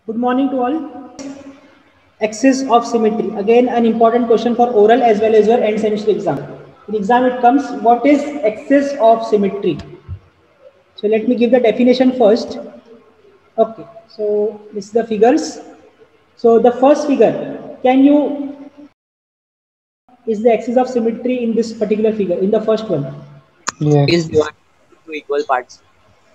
Good morning to all. Axis of symmetry. Again, an important question for oral as well as your end semester exam. In exam, it comes, what is axis of symmetry? So let me give the definition first. Okay, so this is the figures. So the first figure, can you, is the axis of symmetry in this particular figure, in the first one? Yes. Is divided into equal parts.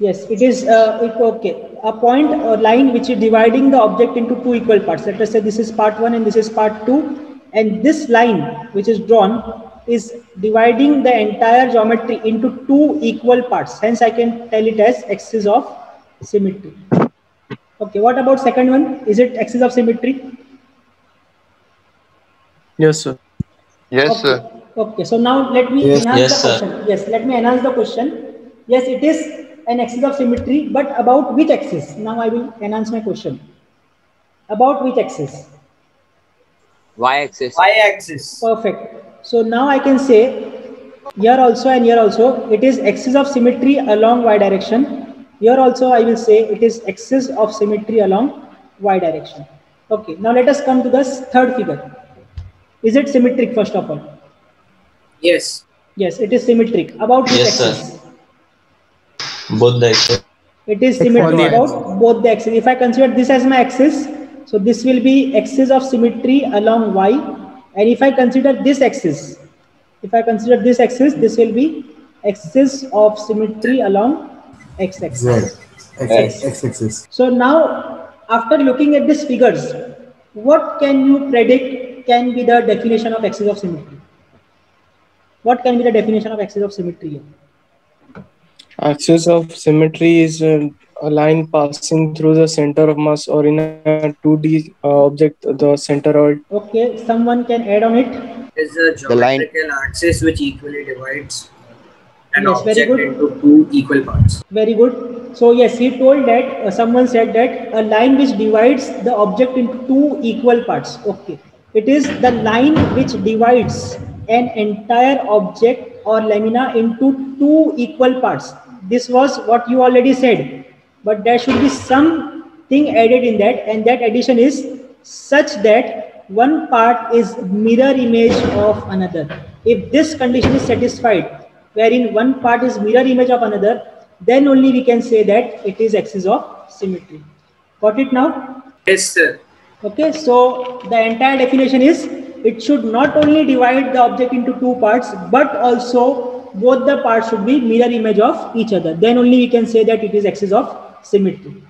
Yes, it is okay. A point or line which is dividing the object into two equal parts. Let us say this is part 1 and this is part 2. And this line which is drawn is dividing the entire geometry into two equal parts. Hence, I can tell it as axis of symmetry. Okay, what about second one? Is it axis of symmetry? Yes, sir. Yes, Okay. sir. Okay, so now let me Yes. enhance Yes, the sir. question. Yes, let me enhance the question. Yes, it is an axis of symmetry, but about which axis? Now I will enhance my question. About which axis? Y-axis. Y-axis. Perfect. So now I can say here also and here also it is axis of symmetry along y direction. Here also I will say it is axis of symmetry along y direction. Okay, now let us come to the third figure. Is it symmetric first of all? Yes. Yes, it is symmetric. About which Yes, sir. axis? Both the axes. It is Except for symmetric the about both the axes. If I consider this as my axis, so this will be axis of symmetry along y. And if I consider this axis, this will be axis of symmetry along x-axis. X-axis. So now, after looking at these figures, what can you predict can be the definition of axis of symmetry? What can be the definition of axis of symmetry here? Axis of symmetry is a line passing through the center of mass, or in a 2D object, the centroid. Okay, someone can add on it. Is a The line. geometrical axis which equally divides an Yes, very object good. into two equal parts. Very good. So yes, he told that someone said that a line which divides the object into two equal parts. Okay, it is the line which divides an entire object or lamina into two equal parts. This was what you already said, but there should be something added in that, and that addition is such that one part is mirror image of another. If this condition is satisfied, wherein one part is mirror image of another, then only we can say that it is axis of symmetry. Got it now? Yes, sir. Okay, so the entire definition is it should not only divide the object into two parts, but also both the parts should be mirror image of each other. Then only we can say that it is axis of symmetry.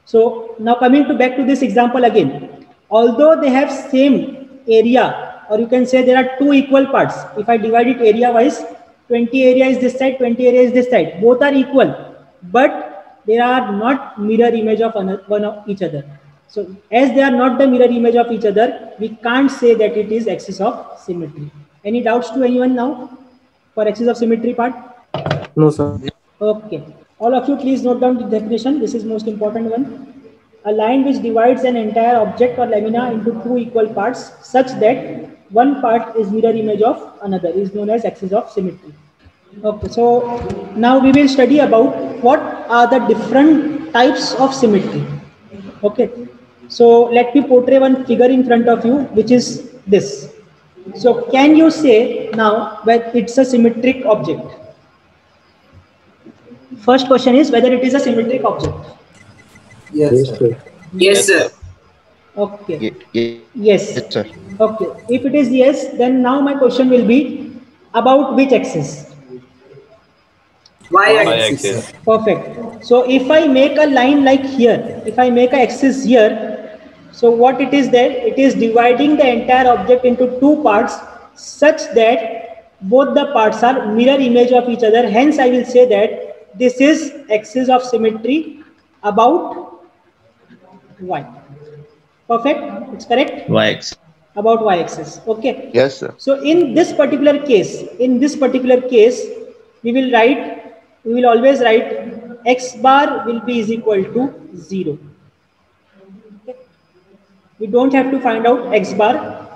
So now coming back to this example again, although they have same area, or you can say there are two equal parts. If I divide it area wise, 20 area is this side, 20 area is this side. Both are equal, but they are not mirror image of one of each other. So as they are not the mirror image of each other, we can't say that it is axis of symmetry. Any doubts to anyone now for axis of symmetry part? No, sir. Okay. All of you please note down the definition. This is most important one. A line which divides an entire object or lamina into two equal parts such that one part is mirror image of another is known as axis of symmetry. Okay, so now we will study about what are the different types of symmetry. Okay, so let me portray one figure in front of you, which is this. So can you say now that it's a symmetric object? First question is whether it is a symmetric object. Yes, sir. Yes, sir. Okay. Yes, Yes. yes, sir. Okay. If it is yes, then now my question will be about which axis? Y-axis. Perfect. So if I make a line like here, if I make an axis here, so what it is there? It is dividing the entire object into two parts such that both the parts are mirror image of each other. Hence, I will say that this is axis of symmetry about y. Perfect. It's correct. Y-axis. About y-axis. Okay. Yes, sir. So in this particular case, we will always write x bar will be is equal to 0. Okay. We don't have to find out x bar.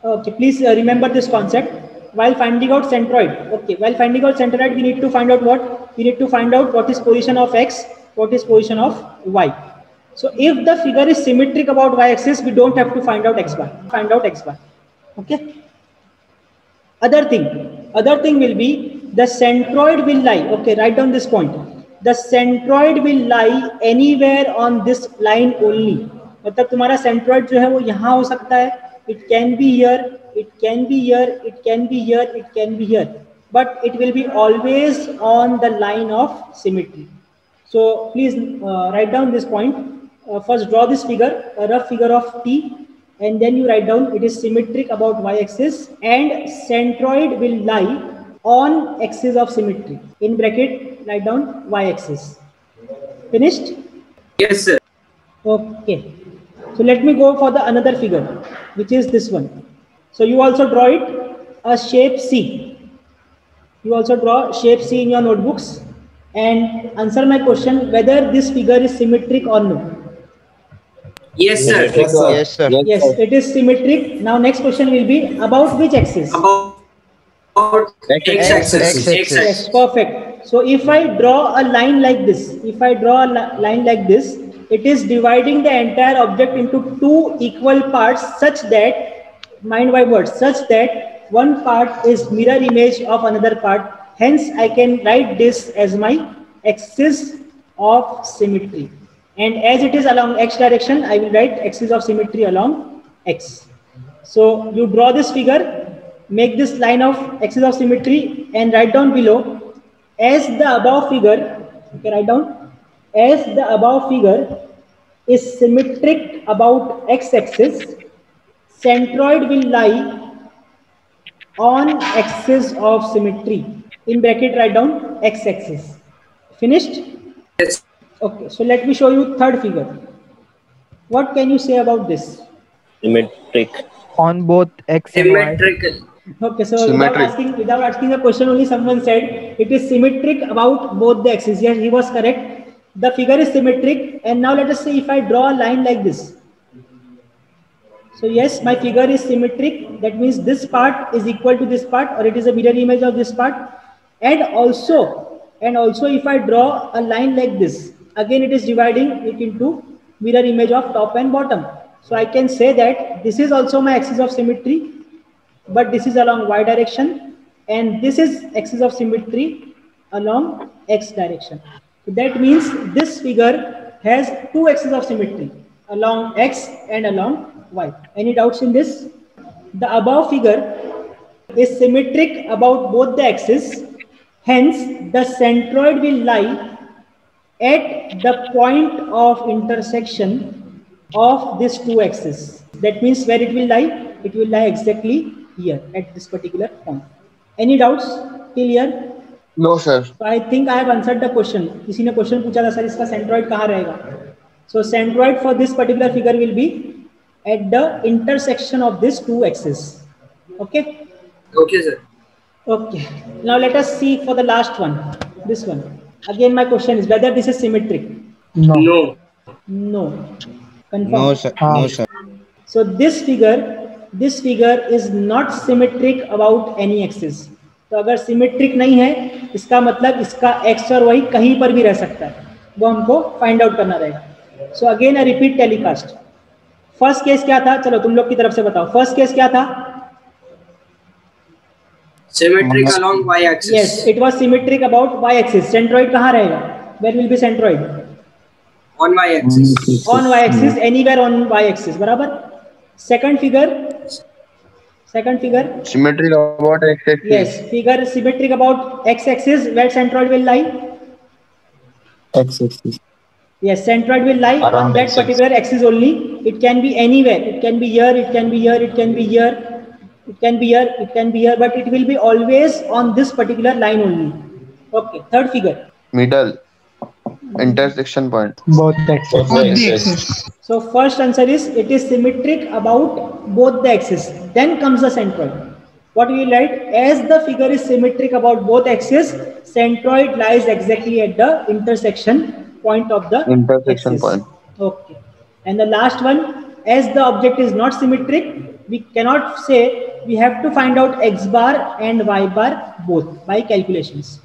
Okay, please remember this concept. While finding out centroid, okay, we need to find out what? We need to find out what is position of x, what is position of y. So if the figure is symmetric about y-axis, we don't have to find out x bar. Okay. Other thing will be the centroid will lie. Okay, write down this point. The centroid will lie anywhere on this line only. मतलब तुम्हारा centroid जो है वो यहाँ हो सकता है. It can be here, it can be here, it can be here, it can be here. But it will be always on the line of symmetry. So please write down this point. First draw this figure, a rough figure of T, and then you write down it is symmetric about y-axis and centroid will lie on axis of symmetry. In bracket, write down y-axis. Finished? Yes, sir. Okay. So let me go for the another figure, which is this one. So you also draw it, a shape C. You also draw shape C in your notebooks and answer my question whether this figure is symmetric or no. Yes, sir. Yes, sir. Yes, sir. Yes, it is symmetric. Now next question will be about which axis? About x-axis. Yes, perfect. So if I draw a line like this, it is dividing the entire object into two equal parts such that, mind my words, such that one part is mirror image of another part. Hence, I can write this as my axis of symmetry. And as it is along x direction, I will write axis of symmetry along x. So you draw this figure, make this line of axis of symmetry and write down below as the above figure, okay, write down as the above figure is symmetric about x-axis, centroid will lie on axis of symmetry. In bracket write down x-axis. Finished? Yes. Okay, so let me show you third figure. What can you say about this? Symmetric. On both x and y. Symmetrical. Okay, so Symmetric. without asking the question, only someone said it is symmetric about both the axes. Yes, he was correct. The figure is symmetric. And now let us say if I draw a line like this. So yes, my figure is symmetric. That means this part is equal to this part, or it is a mirror image of this part. And also if I draw a line like this, again it is dividing it into mirror image of top and bottom. So I can say that this is also my axis of symmetry, but this is along y direction, and this is axis of symmetry along x direction. So that means this figure has two axes of symmetry, along x and along y. Any doubts in this? The above figure is symmetric about both the axes. Hence, the centroid will lie at the point of intersection of these two axes. That means where it will lie? It will lie exactly here at this particular point. Any doubts till here? No, sir. So I think I have answered the question. किसी ने question पूछा था sir इसका centroid कहाँ रहेगा? So centroid for this particular figure will be at the intersection of these two axes. Okay? Okay, sir. Okay. Now let us see for the last one. This one. Again, my question is whether this is symmetric. No. No. Confirm. No, sir. No, sir. So this figure is not symmetric about any axis. तो अगर symmetric नहीं है, इसका मतलब इसका x और y कहीं पर भी रह सकता है. वो हमको find out करना रहेगा. So again a repeat telecast. First case क्या था? चलो तुम लोग की तरफ से बताओ. First case क्या था? Symmetric along y-axis. Yes, it was symmetric about y-axis. Centroid कहाँ रहेगा? Where will be centroid? On y-axis. On y-axis, anywhere on y-axis. बराबर? Second figure. Symmetric about x-axis. Yes, figure symmetric about x-axis. Where centroid will lie? X-axis. Yes, centroid will lie on that particular axis only. It can be anywhere. It can be here. It can be here. It can be here. It can be here, it can be here, but it will be always on this particular line only. Okay, third figure. Middle. Intersection point. Both axes. So first answer is it is symmetric about both the axes. Then comes the centroid. What we will write? As the figure is symmetric about both axes, centroid lies exactly at the intersection point of the Intersection axis. point. Okay. And the last one, as the object is not symmetric, we cannot say, we have to find out x bar and y bar both by calculations.